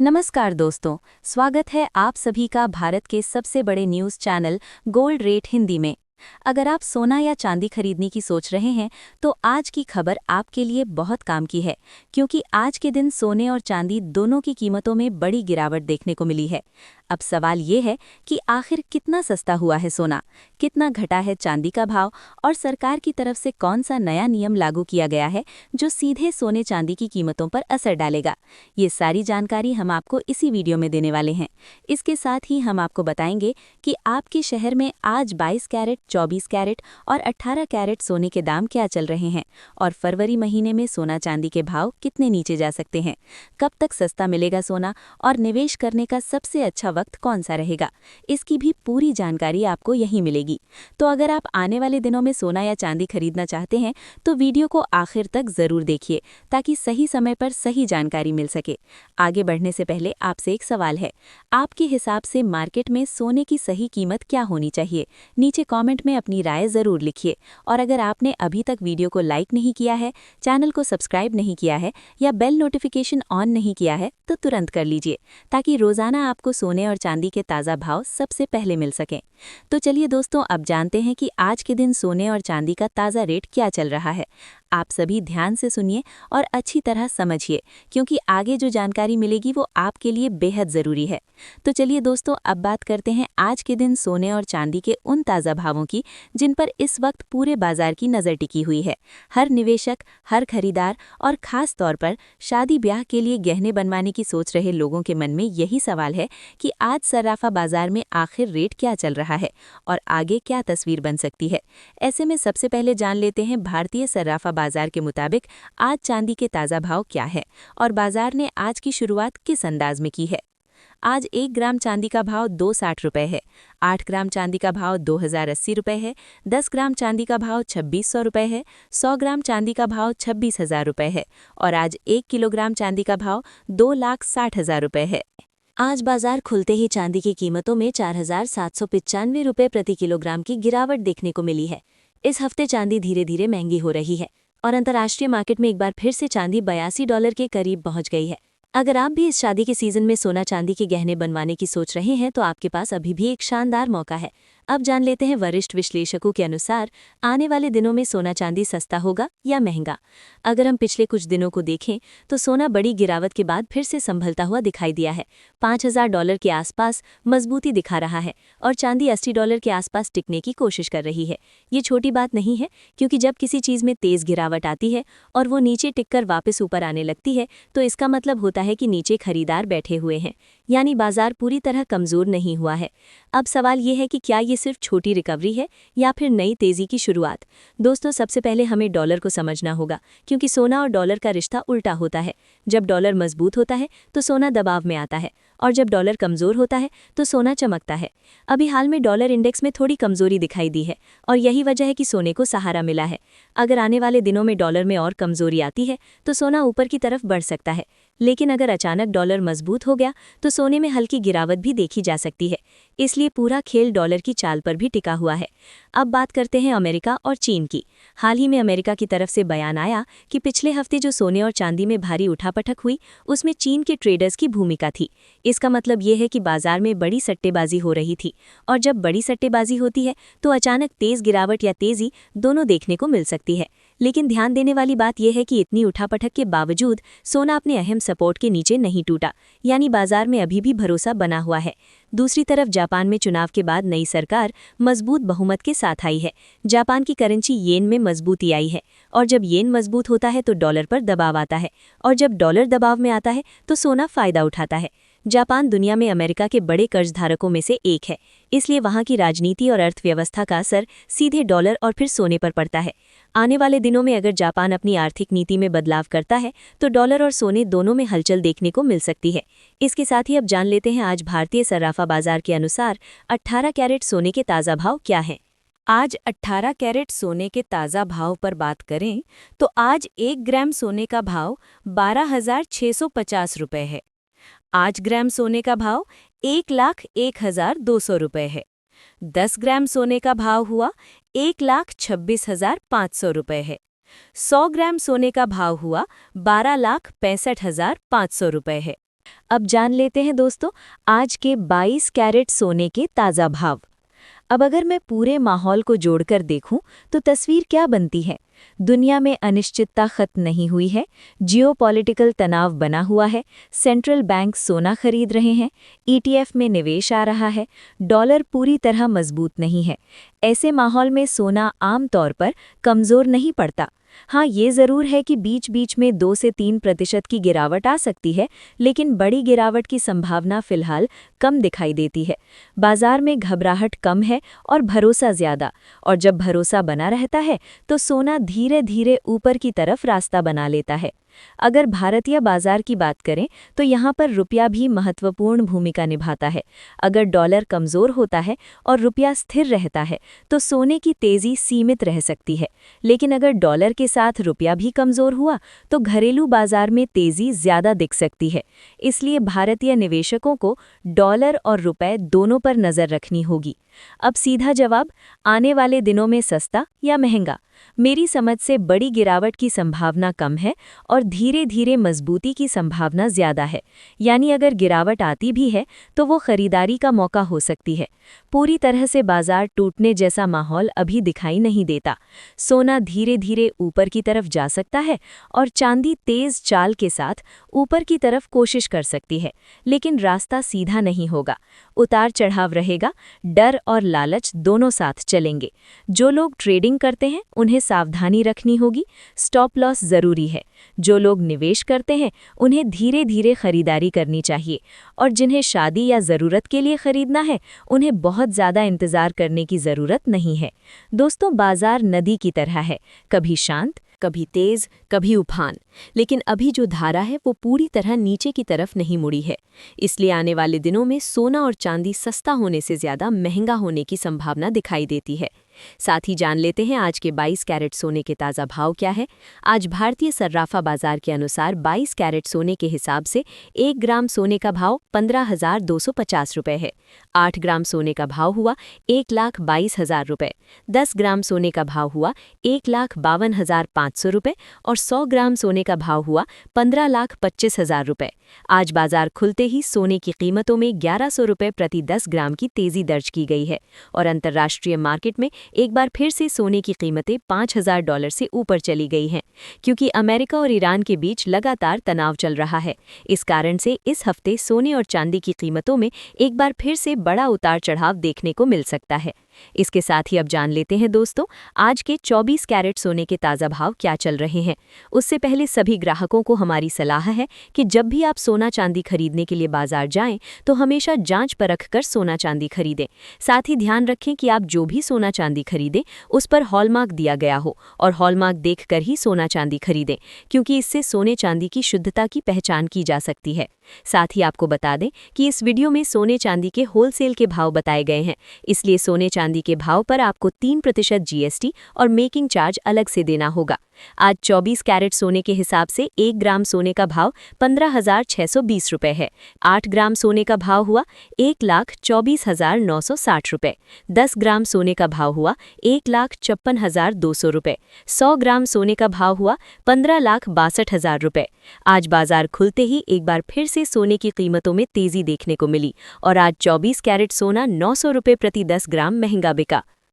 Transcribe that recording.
नमस्कार दोस्तों, स्वागत है आप सभी का भारत के सबसे बड़े news channel gold rate Hindi में। अगर आप सोना या चांदी खरीदने की सोच रहे हैं तो आज की खबर आपके लिए बहुत काम की है, क्योंकि आज के दिन सोने और चांदी दोनों की कीमतों में बड़ी गिरावट देखने को मिली है। अब सवाल ये है कि आखिर कितना सस्ता हुआ है सोना, कितना घटा है चांदी का भाव और सरकार की तरफ से कौन सा नया नियम लागू किया गया है जो सीधे सोने चांदी की कीमतों पर असर डालेगा। ये सारी जानकारी हम आपको इसी वीडियो में देने वाले हैं। इसके साथ ही हम आपको बताएंगे कि आपके शहर में आज 22 कैरेट, 24 कैरेट और 18 कैरेट सोने के दाम क्या चल रहे हैं और फरवरी महीने में सोना चांदी के भाव कितने नीचे जा सकते हैं, कब तक सस्ता मिलेगा सोना और निवेश करने का सबसे अच्छा वक्त कौन सा रहेगा। इसकी भी पूरी जानकारी आपको यहीं मिलेगी। तो अगर आप आने वाले दिनों में सोना या चांदी खरीदना चाहते हैं तो वीडियो को आखिर तक जरूर देखिए, ताकि सही समय पर सही जानकारी मिल सके। आगे बढ़ने से पहले आपसे एक सवाल है, आपके हिसाब से मार्केट में सोने की सही कीमत क्या होनी चाहिए? नीचे कमेंट में अपनी राय जरूर लिखिए। और अगर आपने अभी तक वीडियो को लाइक नहीं किया है, चैनल को सब्सक्राइब नहीं किया है या बेल नोटिफिकेशन ऑन नहीं किया है तो तुरंत कर लीजिए, ताकि रोजाना आपको सोने और चांदी के ताज़ा भाव सबसे पहले मिल सकें। तो चलिए दोस्तों, अब जानते हैं कि आज के दिन सोने और चांदी का ताज़ा रेट क्या चल रहा है। आप सभी ध्यान से सुनिए और अच्छी तरह समझिए, क्योंकि आगे जो जानकारी मिलेगी वो आपके लिए बेहद ज़रूरी है। तो चलिए दोस्तों, अब बात करते हैं आज के दिन सोने और चांदी के उन ताज़ा भावों की जिन पर इस वक्त पूरे बाजार की नज़र टिकी हुई है। हर निवेशक, हर खरीदार और ख़ास तौर पर शादी ब्याह के लिए गहने बनवाने की सोच रहे लोगों के मन में यही सवाल है कि आज सर्राफा बाजार में आखिर रेट क्या चल रहा है और आगे क्या तस्वीर बन सकती है। ऐसे में सबसे पहले जान लेते हैं भारतीय सर्राफा बाजार के मुताबिक आज चांदी के ताज़ा भाव क्या है और बाजार ने आज की शुरुआत किस अंदाज में की है। आज 1 ग्राम चांदी का भाव 260 रुपये है, 8 ग्राम चांदी का भाव 2080 रुपये है, 10 ग्राम चांदी का भाव 2600 रुपये है, 100 ग्राम चांदी का भाव 26,000 रुपये है और आज 1 किलोग्राम चांदी का भाव 2,60,000 रुपये है। आज बाजार खुलते ही चांदी की कीमतों में 4,795 रुपये प्रति किलोग्राम की गिरावट देखने को मिली है। इस हफ्ते चांदी धीरे धीरे महंगी हो रही है और अंतर्राष्ट्रीय मार्केट में एक बार फिर से चांदी $82 के करीब पहुंच गई है। अगर आप भी इस शादी के सीजन में सोना चांदी के गहने बनवाने की सोच रहे हैं तो आपके पास अभी भी एक शानदार मौका है। अब जान लेते हैं वरिष्ठ विश्लेषकों के अनुसार आने वाले दिनों में सोना चांदी सस्ता होगा या महंगा। अगर हम पिछले कुछ दिनों को देखें तो सोना बड़ी गिरावट के बाद फिर से संभलता हुआ दिखाई दिया है। $5,000 के आसपास मजबूती दिखा रहा है और चांदी $80 के आसपास टिकने की कोशिश कर रही है। ये छोटी बात नहीं है, क्योंकि जब किसी चीज़ में तेज़ गिरावट आती है और वो नीचे टिककर वापस ऊपर आने लगती है तो इसका मतलब होता है कि नीचे खरीदार बैठे हुए हैं, यानी बाजार पूरी तरह कमज़ोर नहीं हुआ है। अब सवाल ये है कि क्या ये सिर्फ छोटी रिकवरी है या फिर नई तेज़ी की शुरुआत। दोस्तों, सबसे पहले हमें डॉलर को समझना होगा, क्योंकि सोना और डॉलर का रिश्ता उल्टा होता है। जब डॉलर मजबूत होता है तो सोना दबाव में आता है और जब डॉलर कमज़ोर होता है तो सोना चमकता है। अभी हाल में डॉलर इंडेक्स में थोड़ी कमज़ोरी दिखाई दी है और यही वजह है कि सोने को सहारा मिला है। अगर आने वाले दिनों में डॉलर में और कमज़ोरी आती है तो सोना ऊपर की तरफ बढ़ सकता है, लेकिन अगर अचानक डॉलर मजबूत हो गया तो सोने में हल्की गिरावट भी देखी जा सकती है। इसलिए पूरा खेल डॉलर की चाल पर भी टिका हुआ है। अब बात करते हैं अमेरिका और चीन की। हाल ही में अमेरिका की तरफ से बयान आया कि पिछले हफ्ते जो सोने और चांदी में भारी उठापटक हुई उसमें चीन के ट्रेडर्स की भूमिका थी। इसका मतलब ये है कि बाजार में बड़ी सट्टेबाजी हो रही थी और जब बड़ी सट्टेबाजी होती है तो अचानक तेज गिरावट या तेजी दोनों देखने को मिल सकती है। लेकिन ध्यान देने वाली बात यह है कि इतनी उठापटक के बावजूद सोना अपने अहम सपोर्ट के नीचे नहीं टूटा, यानी बाजार में अभी भी भरोसा बना हुआ है। दूसरी तरफ जापान में चुनाव के बाद नई सरकार मजबूत बहुमत के साथ आई है। जापान की करेंसी येन में मजबूती आई है और जब येन मजबूत होता है तो डॉलर पर दबाव आता है और जब डॉलर दबाव में आता है तो सोना फायदा उठाता है। जापान दुनिया में अमेरिका के बड़े कर्जधारकों में से एक है, इसलिए वहां की राजनीति और अर्थव्यवस्था का असर सीधे डॉलर और फिर सोने पर पड़ता है। आने वाले दिनों में अगर जापान अपनी आर्थिक नीति में बदलाव करता है तो डॉलर और सोने दोनों में हलचल देखने को मिल सकती है। इसके साथ ही अब जान लेते हैं आज भारतीय सर्राफा बाजार के अनुसार 18 कैरेट सोने के ताज़ा भाव क्या हैं। आज 18 कैरेट सोने के ताज़ा भाव पर बात करें तो आज 1 ग्राम सोने का भाव 12,650 रुपये है। आज ग्राम सोने का भाव 1,01,200 रुपये है। 10 ग्राम सोने का भाव हुआ 1,26,500 रुपये है। 100 ग्राम सोने का भाव हुआ 12,65,500 रुपये है। अब जान लेते हैं दोस्तों आज के 22 कैरेट सोने के ताज़ा भाव। अब अगर मैं पूरे माहौल को जोड़कर देखूं तो तस्वीर क्या बनती है। दुनिया में अनिश्चितता खत्म नहीं हुई है, जियोपॉलिटिकल तनाव बना हुआ है, सेंट्रल बैंक सोना खरीद रहे हैं, ईटीएफ में निवेश आ रहा है, डॉलर पूरी तरह मजबूत नहीं है। ऐसे माहौल में सोना आम तौर पर कमज़ोर नहीं पड़ता। हाँ, ये ज़रूर है कि बीच बीच में 2 से 3% की गिरावट आ सकती है, लेकिन बड़ी गिरावट की संभावना फिलहाल कम दिखाई देती है। बाजार में घबराहट कम है और भरोसा ज़्यादा, और जब भरोसा बना रहता है तो सोना धीरे धीरे ऊपर की तरफ रास्ता बना लेता है। अगर भारतीय बाजार की बात करें तो यहाँ पर रुपया भी महत्वपूर्ण भूमिका निभाता है। अगर डॉलर कमज़ोर होता है और रुपया स्थिर रहता है तो सोने की तेज़ी सीमित रह सकती है, लेकिन अगर डॉलर के साथ रुपया भी कमज़ोर हुआ तो घरेलू बाजार में तेज़ी ज़्यादा दिख सकती है। इसलिए भारतीय निवेशकों को डॉलर और रुपए दोनों पर नज़र रखनी होगी। अब सीधा जवाब, आने वाले दिनों में सस्ता या महंगा? मेरी समझ से बड़ी गिरावट की संभावना कम है और धीरे धीरे मजबूती की संभावना ज़्यादा है। यानी अगर गिरावट आती भी है तो वो खरीदारी का मौका हो सकती है। पूरी तरह से बाजार टूटने जैसा माहौल अभी दिखाई नहीं देता। सोना धीरे धीरे ऊपर की तरफ जा सकता है और चांदी तेज चाल के साथ ऊपर की तरफ कोशिश कर सकती है, लेकिन रास्ता सीधा नहीं होगा। उतार चढ़ाव रहेगा, डर और लालच दोनों साथ चलेंगे। जो लोग ट्रेडिंग करते हैं उन्हें सावधानी रखनी होगी, स्टॉप लॉस ज़रूरी है। जो लोग निवेश करते हैं उन्हें धीरे धीरे खरीदारी करनी चाहिए, और जिन्हें शादी या ज़रूरत के लिए खरीदना है उन्हें बहुत ज़्यादा इंतज़ार करने की ज़रूरत नहीं है। दोस्तों, बाजार नदी की तरह है, कभी शांत, कभी तेज, कभी उफान, लेकिन अभी जो धारा है वो पूरी तरह नीचे की तरफ नहीं मुड़ी है। इसलिए आने वाले दिनों में सोना और चांदी सस्ता होने से ज़्यादा महंगा होने की संभावना दिखाई देती है। साथ ही जान लेते हैं आज के 22 कैरेट सोने के ताज़ा भाव क्या है। आज भारतीय सर्राफा बाजार के अनुसार 22 कैरेट सोने के हिसाब से 1 ग्राम सोने का भाव 15,250 रुपये है। 8 ग्राम सोने का भाव हुआ 1,22,000 रुपये। 10 ग्राम सोने का भाव हुआ 1,52,500 रुपये और 100 ग्राम सोने का भाव हुआ 15,25,000 रुपये। आज बाजार खुलते ही सोने की कीमतों में 1,100 रुपये प्रति 10 ग्राम की तेज़ी दर्ज की गई है और अंतर्राष्ट्रीय मार्केट में एक बार फिर से सोने की कीमतें $5,000 से ऊपर चली गई हैं, क्योंकि अमेरिका और ईरान के बीच लगातार तनाव चल रहा है। इस कारण से इस हफ्ते सोने और चांदी की कीमतों में एक बार फिर से बड़ा उतार चढ़ाव देखने को मिल सकता है। इसके साथ ही अब जान लेते हैं दोस्तों आज के 24 कैरेट सोने के ताज़ा भाव क्या चल रहे हैं। उससे पहले सभी ग्राहकों को हमारी सलाह है कि जब भी आप सोना चांदी खरीदने के लिए बाजार जाएं तो हमेशा जांच परख कर सोना चांदी खरीदें। साथ ही ध्यान रखें कि आप जो भी सोना चांदी खरीदें उस पर हॉलमार्क दिया गया हो और हॉलमार्क देखकर ही सोना चांदी खरीदें, क्योंकि इससे सोने चांदी की शुद्धता की पहचान की जा सकती है। साथ ही आपको बता दें कि इस वीडियो में सोने चांदी के होलसेल के भाव बताए गए हैं, इसलिए सोने चांदी के भाव पर आपको 3% जीएसटी और मेकिंग चार्ज अलग से देना होगा। आज 24 कैरेट सोने के हिसाब से 1 ग्राम सोने का भाव 15,620 रुपये है। 8 ग्राम सोने का भाव हुआ 1,24,960 रुपये। 10 ग्राम सोने का भाव हुआ 1,56,200 रुपये। 100 ग्राम सोने का भाव हुआ 15,62,000 रुपये। आज बाजार खुलते ही एक बार फिर से सोने की कीमतों में तेजी देखने को मिली और आज 24 कैरेट सोना 900 रुपये प्रति 10 ग्राम महंगा बिका।